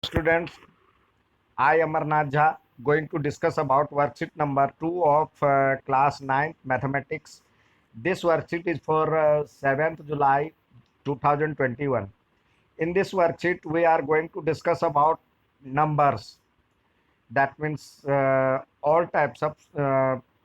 Students, I Amarnath Jha going to discuss about worksheet number 2 of class 9 mathematics. This worksheet is for 7th July 2021. In this worksheet, we are going to discuss about numbers. That means all types of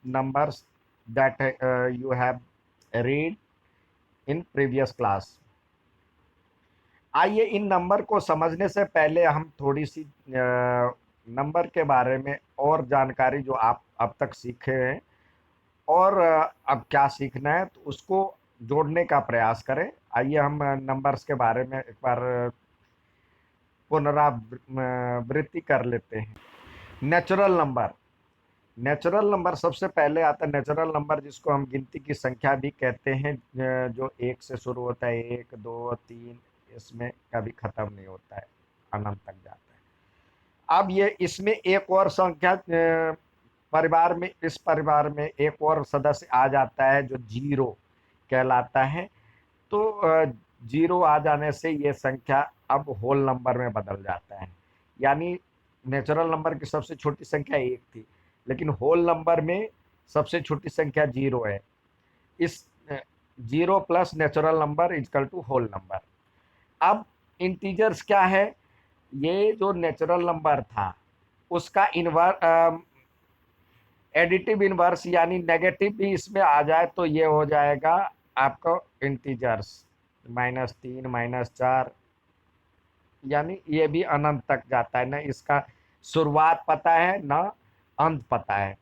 numbers that you have read in previous class. आइए इन number को समझने से पहले हम थोड़ी सी number के बारे में और जानकारी जो आप अब तक सीखे हैं और अब क्या सीखना है तो उसको जोड़ने का प्रयास करें। आइए हम नंबर्स के बारे में एक बार पुनरावृत्ति कर लेते हैं। नेचुरल नंबर सबसे पहले आता है। नेचुरल नंबर जिसको हम गिनती की संख्या भी कहते हैं, जो एक से शुरू होता है, 1 2 3, इसमें कभी खत्म नहीं होता है, अनंत तक जाता है। अब ये इसमें एक और संख्या इस परिवार में एक और सदस्य आ जाता है जो जीरो कहलाता है। तो जीरो आ जाने से ये संख्या अब होल नंबर में बदल जाता है। यानी नेचुरल नंबर की सबसे छोटी संख्या 1 थी, लेकिन होल नंबर में सबसे छोटी संख्या 0 है। इस 0 plus natural number equal to whole number. अब इंटीजर्स क्या है? ये जो नेचुरल नंबर था उसका एडिटिव इनवर्स यानी नेगेटिव भी इसमें आ जाए तो ये हो जाएगा आपको इंटीजर्स, -3 -4, यानी ये भी अनंत तक जाता है। ना इसका शुरुआत पता है ना अंत पता है।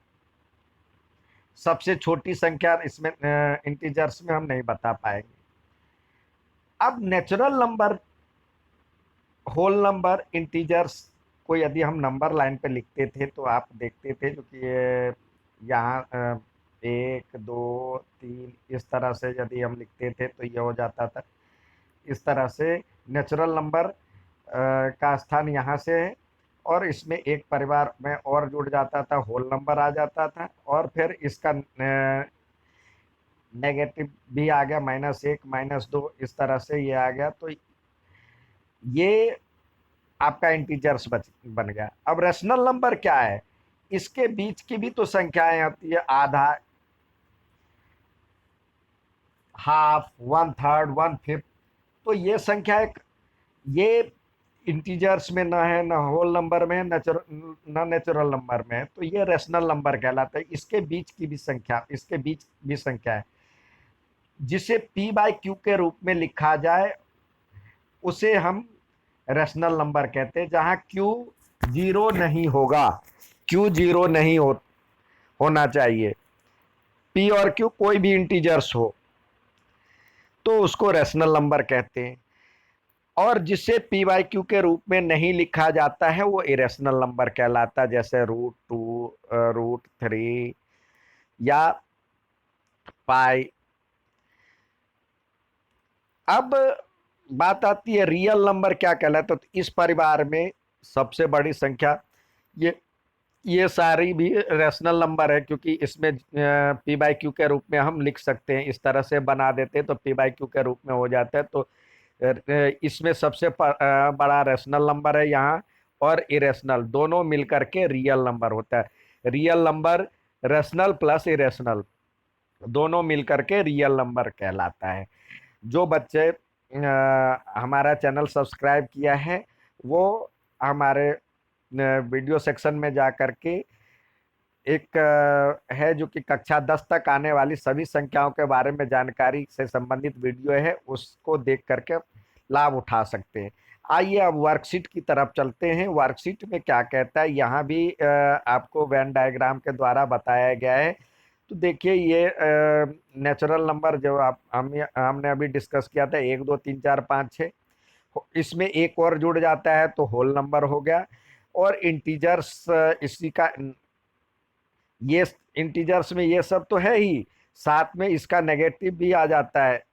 सबसे छोटी संख्या इसमें इंटीजर्स में हम नहीं बता पाएंगे। अब natural number, whole number, integers को यदि हम नंबर लाइन पे लिखते थे तो आप देखते थे जो कि यहाँ 1 2 3 इस तरह से यदि हम लिखते थे तो ये हो जाता था। इस तरह से नेचुरल नंबर का स्थान यहाँ से है और इसमें एक परिवार में और जुड़ जाता था, होल नंबर आ जाता था और फिर इसका नेगेटिव भी आ गया, -1 -2, इस तरह से ये आ गया। तो ये आपका इंटीजर्स बन गया। अब रेशनल नंबर क्या है? इसके बीच की भी तो संख्याएं आती है, आधा, हाफ, 1/3, 1/5। तो ये संख्या ये इंटीजर्स में ना है, ना होल नंबर में, ना नेचुरल नंबर में है, तो ये रेशनल नंबर कहलाता है। इसके बीच की भी संख्या, इसके बीच भी संख्या है जिसे p/q के रूप में लिखा जाए उसे हम रेशनल नंबर कहते हैं। जहां q जीरो नहीं होगा, q जीरो नहीं होना चाहिए, p और q कोई भी इंटीजर्स हो तो उसको रेशनल नंबर कहते हैं। और जिसे p/q के रूप में नहीं लिखा जाता है वो इरेशनल नंबर कहलाता है, जैसे √2, √3 या पाई। अब बात आती है रियल नंबर क्या कहलाता है। तो इस परिवार में सबसे बड़ी संख्या ये सारी भी रेशनल नंबर है, क्योंकि इसमें p/q के रूप में हम लिख सकते हैं। इस तरह से बना देते हैं तो p/q के रूप में हो जाता है। तो इसमें सबसे बड़ा रेशनल नंबर है यहाँ, और इरेशनल दोनों मिलकर के रियल नंबर होता है। Real number, rational plus irrational दोनों मिलकर के रियल नंबर कहलाता है। जो बच्चे हमारा चैनल सब्सक्राइब किया है वो हमारे वीडियो सेक्शन में जा कर के एक है जो कि कक्षा 10 तक आने वाली सभी संख्याओं के बारे में जानकारी से संबंधित वीडियो है, उसको देख करके लाभ उठा सकते हैं। आइए अब वर्कशीट की तरफ चलते हैं। वर्कशीट में क्या कहता है, यहाँ भी आपको वेन डायग्राम के द्वारा बताया गया है। तो देखिए ये नेचुरल नंबर जो हमने अभी डिस्कस किया था, 1 2 3 4 5 6, इसमें एक और जुड़ जाता है तो होल नंबर हो गया। और इंटीजर्स इसी का, ये इंटीजर्स में ये सब तो है ही, साथ में इसका नेगेटिव भी आ जाता है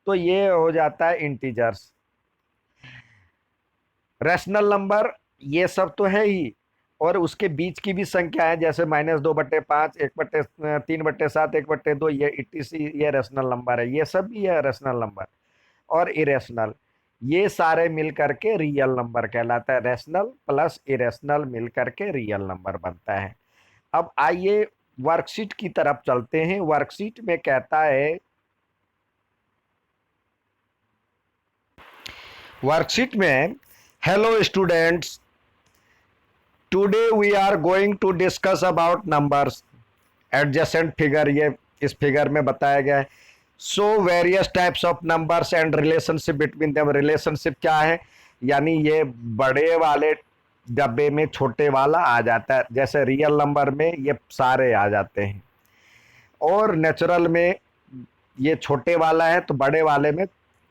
तो ये हो जाता है इंटीजर्स। रैशनल नंबर ये सब तो है ही, और उसके बीच की भी संख्या है, जैसे -2/5, 1/3/7, 1/2, ये etc, ये रैशनल नंबर है। ये सब भी है रैशनल नंबर। और इरेशनल, ये सारे मिल करके रियल नंबर कहलाता है। रैशनल प्लस इरेशनल मिल करके रियल नंबर बनता है। अब आइए वर्कशीट की तरफ चलते हैं। वर्कशीट में कहता है, वर्कशीट में, hello students, today we are going to discuss about numbers. Adjacent figure, ये इस फिगर में बताया गया है। So various types of numbers and relationship between them. Relationship क्या है, यानी ये बड़े वाले डब्बे में छोटे वाला आ जाता है, जैसे रियल नंबर में ये सारे आ जाते हैं, और नेचुरल में ये छोटे वाला है तो बड़े वाले में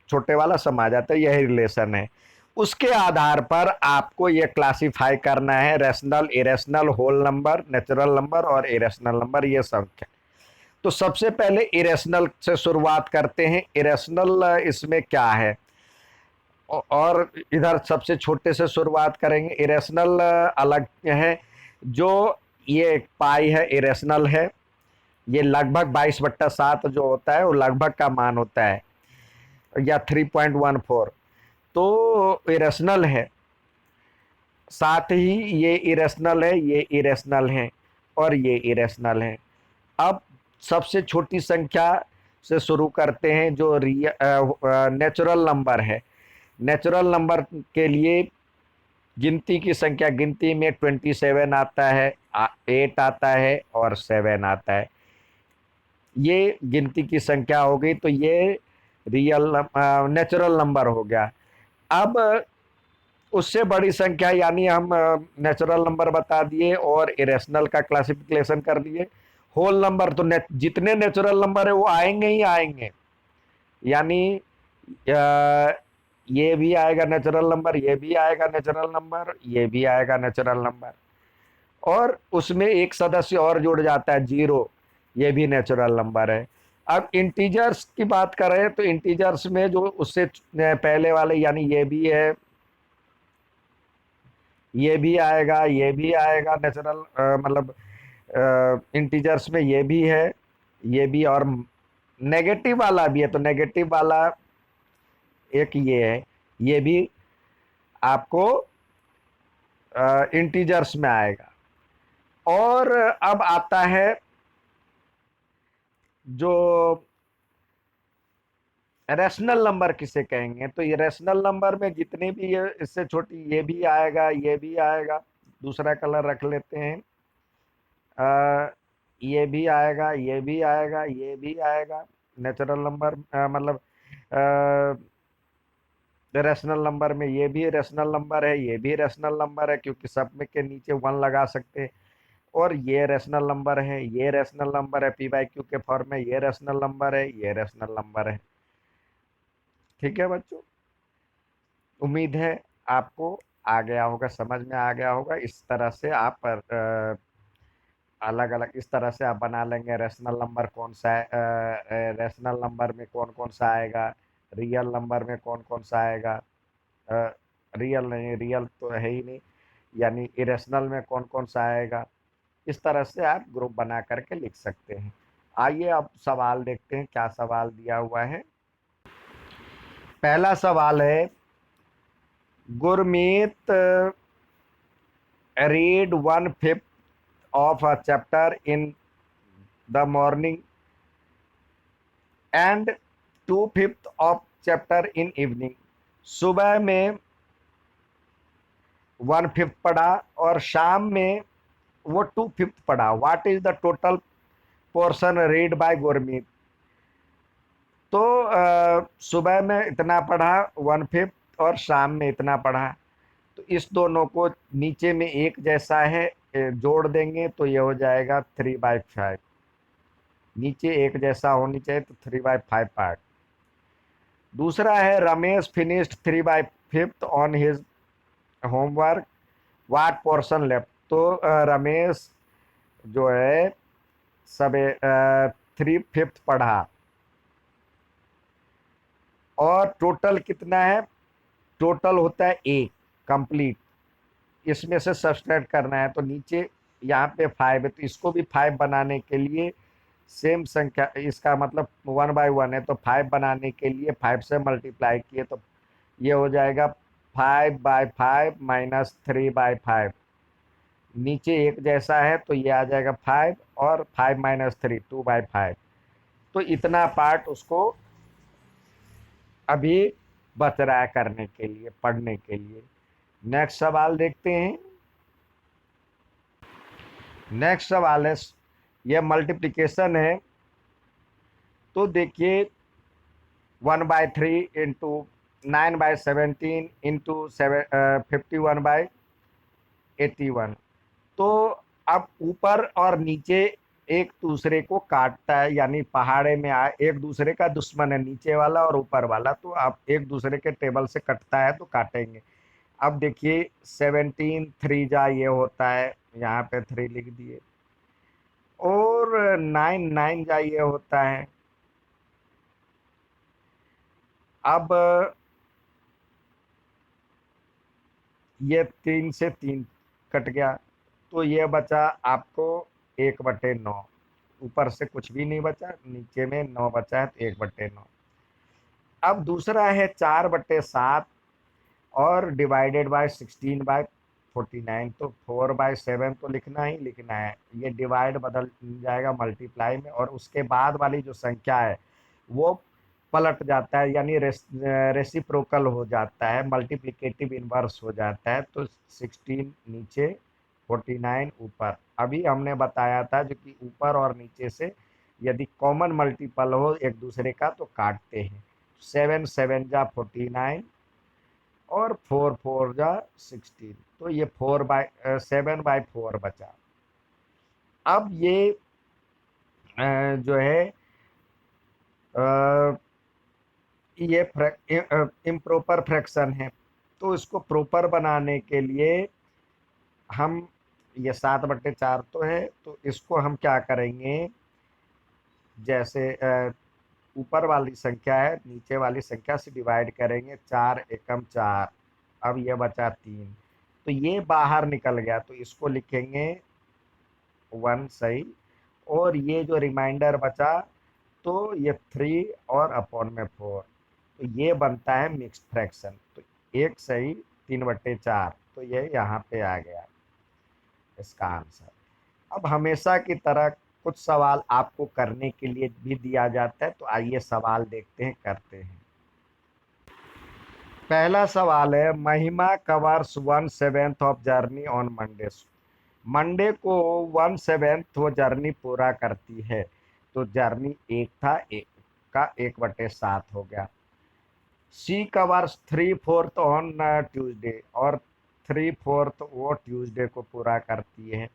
छोटे वाला समा जाता है। यही रिलेशन है। उसके आधार पर आपको ये क्लासिफाई करना है, rational, irrational, whole number, natural number और इरेशनल नंबर, ये संख्या। तो सबसे पहले इरेशनल से शुरुआत करते हैं। इरेशनल इसमें क्या है, और इधर सबसे छोटे से शुरुआत करेंगे। इरेशनल अलग है। जो ये पाई है इरेशनल है। ये लगभग 22/7 जो होता है वो लगभग का मान होता है, या 3.14। तो इरेशनल है। साथ ही ये इरेशनल है, ये इरेशनल है, और ये इरेशनल है। अब सबसे छोटी संख्या से शुरू करते हैं, जो नेचुरल नंबर है। नेचुरल नंबर के लिए गिनती की संख्या, गिनती में 27 आता है, 8 आता है और 7 आता है। ये गिनती की संख्या हो गई, तो ये नेचुरल नंबर हो गया। अब उससे बड़ी संख्या, यानी हम नेचुरल नंबर बता दिए और इरेशनल का क्लासिफिकेशन कर दिए। होल नंबर तो जितने नेचुरल नंबर है वो आएंगे ही आएंगे, यानी ये भी आएगा नेचुरल नंबर, ये भी आएगा नेचुरल नंबर, ये भी आएगा नेचुरल नंबर, और उसमें एक सदस्य और जुड़ जाता है, 0, ये भी नेचुरल नंबर है। अब इंटीजर्स की बात कर रहे हैं, तो इंटीजर्स में जो उससे पहले वाले, यानी ये भी है, ये भी आएगा, ये भी आएगा नेचुरल, मतलब इंटीजर्स में ये भी है, ये भी, और नेगेटिव वाला भी है। तो नेगेटिव वाला एक ये है, ये भी आपको इंटीजर्स में आएगा। और अब आता है जो रैशनल नंबर किसे कहेंगे, तो ये रैशनल नंबर में जितने भी है, इससे छोटी ये भी आएगा, ये भी आएगा। दूसरा कलर रख लेते हैं। ये भी आएगा, ये भी आएगा, ये भी आएगा। नेचुरल नंबर मतलब रैशनल नंबर में ये भी रैशनल नंबर है, ये भी रैशनल नंबर है, क्योंकि सब में के नीचे 1 लगा सकते हैं। और ये रैशनल नंबर है, ये रैशनल नंबर है, p/q के फॉर्म में, ये रैशनल नंबर है, ये रैशनल नंबर है। ठीक है बच्चों, उम्मीद है आपको आ गया होगा, समझ में आ गया होगा। इस तरह से आप अलग अलग इस तरह से आप बना लेंगे। रैशनल नंबर कौन सा है, रैशनल नंबर में कौन कौन सा आएगा, रियल नंबर में कौन कौन सा आएगा, रियल नहीं, रियल तो है ही नहीं, यानी इरेशनल में कौन कौन सा आएगा। इस तरह से आप ग्रुप बना करके लिख सकते हैं। आइए अब सवाल देखते हैं, क्या सवाल दिया हुआ है। पहला सवाल है, Gurmeet read 1/5 of a chapter in the morning and 2/5 of chapter in evening। सुबह में 1/5 पढ़ा और शाम में वो 2/5 पढ़ा। What is the total portion read by Gurmeet. तो सुबह में इतना पढ़ा 1/5 और शाम में इतना पढ़ा, तो इस दोनों को नीचे में एक जैसा है, जोड़ देंगे तो ये हो जाएगा 3/5। नीचे एक जैसा होनी चाहिए, तो 3/5 पार्ट। दूसरा है, Ramesh finished 3/5 on his homework, what portion left. तो रमेश जो है सब 3/5 पढ़ा, और टोटल कितना है, टोटल होता है 1 कंप्लीट। इसमें से सब्सट्रैक्ट करना है, तो नीचे यहाँ पे 5 है, तो इसको भी 5 बनाने के लिए सेम संख्या, इसका मतलब 1/1 है, तो 5 बनाने के लिए 5 से मल्टीप्लाई किए तो ये हो जाएगा 5/5 माइनस 3/5। नीचे एक जैसा है तो ये आ जाएगा 5, और 5 - 3 2/5। तो इतना पार्ट उसको अभी बच रहा है करने के लिए, पढ़ने के लिए। नेक्स्ट सवाल देखते हैं। नेक्स्ट सवाल है, यह मल्टीप्लिकेशन है। तो देखिए 1/3 इंटू 9/17 इंटू 51/81। तो अब ऊपर और नीचे एक दूसरे को काटता है, यानी पहाड़े में एक दूसरे का दुश्मन है, नीचे वाला और ऊपर वाला। तो आप एक दूसरे के टेबल से कटता है तो काटेंगे। अब देखिए 17 3 जा ये होता है, यहाँ पे 3 लिख दिए। और 9 9 जा ये होता है। अब ये 3 से 3 कट गया, तो ये बचा आपको 1/9। ऊपर से कुछ भी नहीं बचा, नीचे में 9 बचा है तो 1/9। अब दूसरा है 4/7 और डिवाइडेड बाय 16/49। तो 4/7 तो लिखना ही लिखना है। ये डिवाइड बदल जाएगा मल्टीप्लाई में, और उसके बाद वाली जो संख्या है वो पलट जाता है, यानी रेसिप्रोकल हो जाता है, मल्टीप्लिकेटिव इनवर्स हो जाता है। तो 16 नीचे, 49 ऊपर। अभी हमने बताया था जो कि ऊपर और नीचे से यदि कॉमन मल्टीपल हो एक दूसरे का तो काटते हैं। 7 7 जा 49, और 4 4 जा 16। तो ये 7/4 बचा। अब ये जो है अ, ये इम्प्रॉपर फ्रैक्शन है। तो इसको प्रॉपर बनाने के लिए हम, ये 7/4 तो है, तो इसको हम क्या करेंगे, जैसे ऊपर वाली संख्या है नीचे वाली संख्या से डिवाइड करेंगे। 4 एकम 4। अब ये बचा 3, तो ये बाहर निकल गया, तो इसको लिखेंगे 1 सही। और ये जो रिमाइंडर बचा तो ये 3 और अपॉन में 4। तो ये बनता है मिक्स्ड फ्रैक्शन। तो एक सही 3/4। तो ये यहाँ पे आ गया इसका आंसर। अब हमेशा की तरह कुछ सवाल आपको करने के लिए भी दिया जाता है, तो आइए सवाल देखते हैं, करते हैं। पहला सवाल है, महिमा covers 1/7 of journey on Monday. Monday को 1/7 वो जर्नी पूरा करती है। तो जर्नी एक था, एक का 1/7 हो गया। सी कवर्स 3/4 ऑन ट्यूसडे, और 3/4 वो ट्यूसडे को पूरा करती है।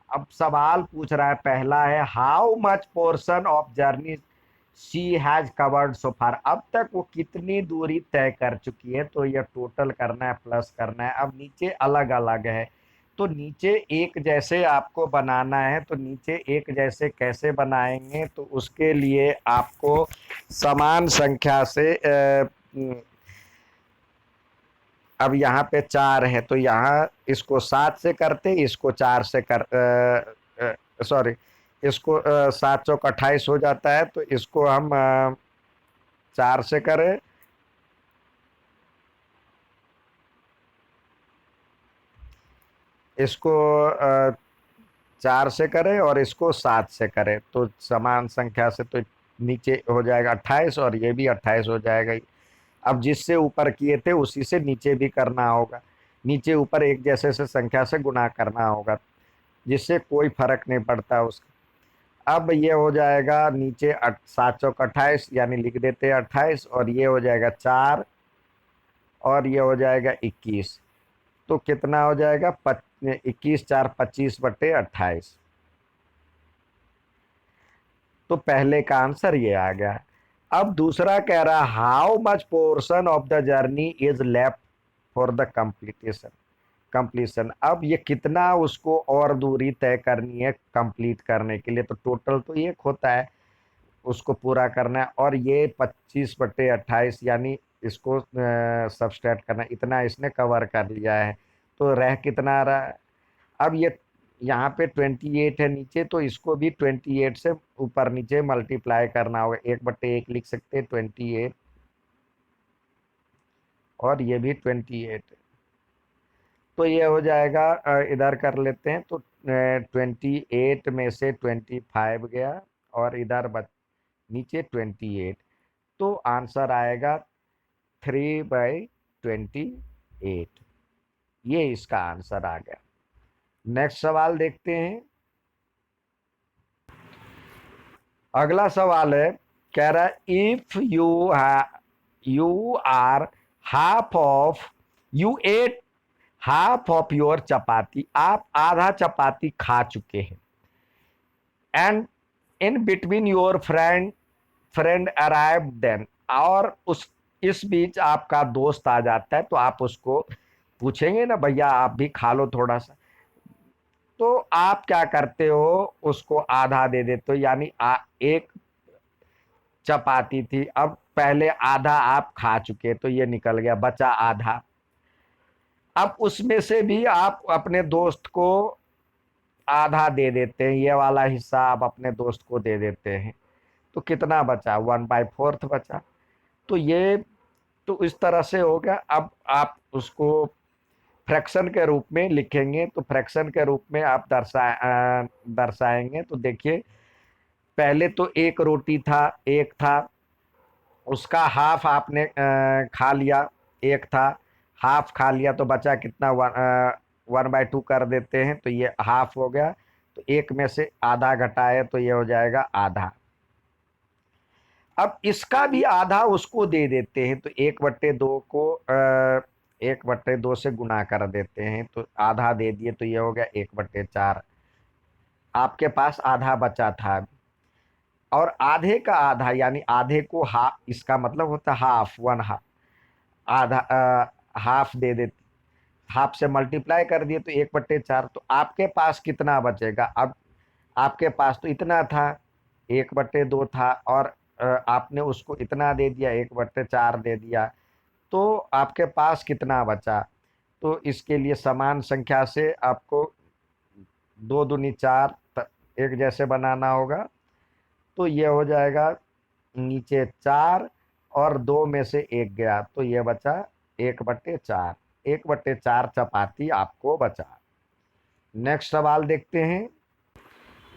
अब सवाल पूछ रहा है, पहला है how much portion of journey she has covered so far. अब तक वो कितनी दूरी तय कर चुकी है, तो ये टोटल करना है, प्लस करना है। अब नीचे अलग अलग है, तो नीचे एक जैसे आपको बनाना है। तो नीचे एक जैसे कैसे बनाएंगे, तो उसके लिए आपको समान संख्या से अब यहाँ पे 4 है, तो यहाँ इसको 7 से करते, इसको 4 से कर, सॉरी, इसको 7 चौक 28 हो जाता है, तो इसको हम 4 से करें। इसको 4 से करें और इसको 7 से करें, तो समान संख्या से तो नीचे हो जाएगा 28, और ये भी 28 हो जाएगा। अब जिससे ऊपर किए थे उसी से नीचे भी करना होगा। नीचे ऊपर एक जैसे से संख्या से गुना करना होगा, जिससे कोई फर्क नहीं पड़ता उसका। अब ये हो जाएगा नीचे 7 चौक 28, यानी लिख देते हैं 28, और ये हो जाएगा 4, और ये हो जाएगा 21। तो कितना हो जाएगा, 21 4 25/28। तो पहले का आंसर ये आ गया। अब दूसरा कह रहा, how much portion of the journey is left for the completion. अब ये कितना उसको और दूरी तय करनी है कंप्लीट करने के लिए। तो टोटल तो एक होता है, उसको पूरा करना है, और ये 25/28, यानी इसको सब्सट्रैक्ट करना है। इतना इसने कवर कर लिया है, तो रह कितना रहा। अब ये यहाँ पे 28 है नीचे, तो इसको भी 28 से ऊपर नीचे मल्टीप्लाई करना होगा। 1/1 लिख सकते हैं 28, और ये भी 28। तो ये हो जाएगा, इधर कर लेते हैं तो 28 में से 25 गया और इधर नीचे 28। तो आंसर आएगा 3/28। ये इसका आंसर आ गया। नेक्स्ट सवाल देखते हैं। अगला सवाल है, कह रहा है if you are half of you ate half of your chapati, आप आधा चपाती खा चुके हैं, and in between your friend arrive then, और उस इस बीच आपका दोस्त आ जाता है, तो आप उसको पूछेंगे ना, भैया आप भी खा लो थोड़ा सा, तो आप क्या करते हो, उसको आधा दे देते हो। यानी एक चपाती थी, अब पहले आधा आप खा चुके, तो ये निकल गया, बचा आधा। अब उसमें से भी आप अपने दोस्त को आधा दे देते हैं, ये वाला हिस्सा आप अपने दोस्त को दे देते हैं, तो कितना बचा, 1/4 बचा। तो ये तो इस तरह से हो गया। अब आप उसको फ्रैक्शन के रूप में लिखेंगे, तो फ्रैक्शन के रूप में आप दर्शाएंगे। तो देखिए, पहले तो एक रोटी था, एक था, उसका हाफ आपने खा लिया, एक था, हाफ खा लिया, तो बचा कितना, 1/2 कर देते हैं, तो ये हाफ हो गया। तो एक में से आधा घटाए तो ये हो जाएगा आधा। अब इसका भी आधा उसको दे देते हैं, तो 1/2 को 1/2 से गुना कर देते हैं, तो आधा दे दिए, तो ये हो गया 1/4। आपके पास आधा बचा था, और आधे का आधा यानी आधे को हाफ, इसका मतलब होता है हाफ, वन हाफ, आधा हाफ दे देते, हाफ से मल्टीप्लाई कर दिए, तो 1/4। तो आपके पास कितना बचेगा, अब आपके पास तो इतना था, 1/2 था, और आपने उसको इतना दे दिया, 1/4 दे दिया, तो आपके पास कितना बचा। तो इसके लिए समान संख्या से आपको 2 दूनी 4 एक जैसे बनाना होगा। तो ये हो जाएगा, नीचे 4 और 2 में से एक गया, तो ये बचा 1/4। 1/4 चपाती आपको बचा। नेक्स्ट सवाल देखते हैं।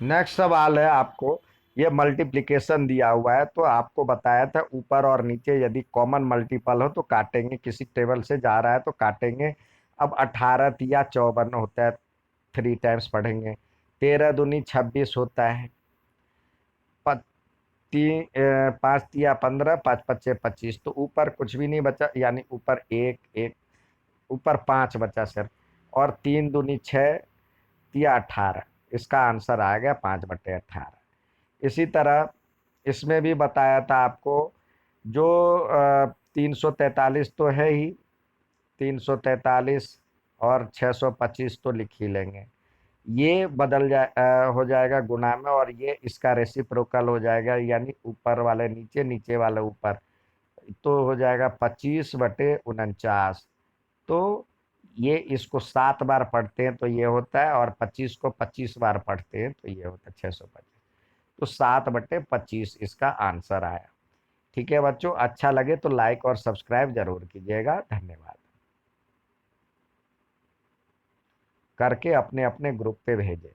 नेक्स्ट सवाल है, आपको ये मल्टीप्लिकेशन दिया हुआ है, तो आपको बताया था ऊपर और नीचे यदि कॉमन मल्टीपल हो तो काटेंगे, किसी टेबल से जा रहा है तो काटेंगे। अब 18 तिया 54 होता है, 3 टाइम्स पढ़ेंगे। 13 दूनी 26 होता है, 5 तिया 15, 5 5 25, तो ऊपर कुछ भी नहीं बचा, यानी ऊपर एक एक, ऊपर 5 बचा सिर्फ, और 3 दूनी 6 तिया 18। इसका आंसर आ गया 5/18। इसी तरह इसमें भी बताया था आपको, जो 343 तो है ही, 343 और 625 तो लिख ही लेंगे। ये हो जाएगा गुना में, और ये इसका रेसिप्रोकल हो जाएगा, यानी ऊपर वाले नीचे, नीचे वाले ऊपर, तो हो जाएगा 25/49। तो ये इसको 7 बार पढ़ते हैं तो ये होता है, और 25 को 25 बार पढ़ते हैं तो ये होता है 625। तो 7/25 इसका आंसर आया। ठीक है बच्चों, अच्छा लगे तो लाइक और सब्सक्राइब जरूर कीजिएगा। धन्यवाद। करके अपने अपने ग्रुप पे भेजें।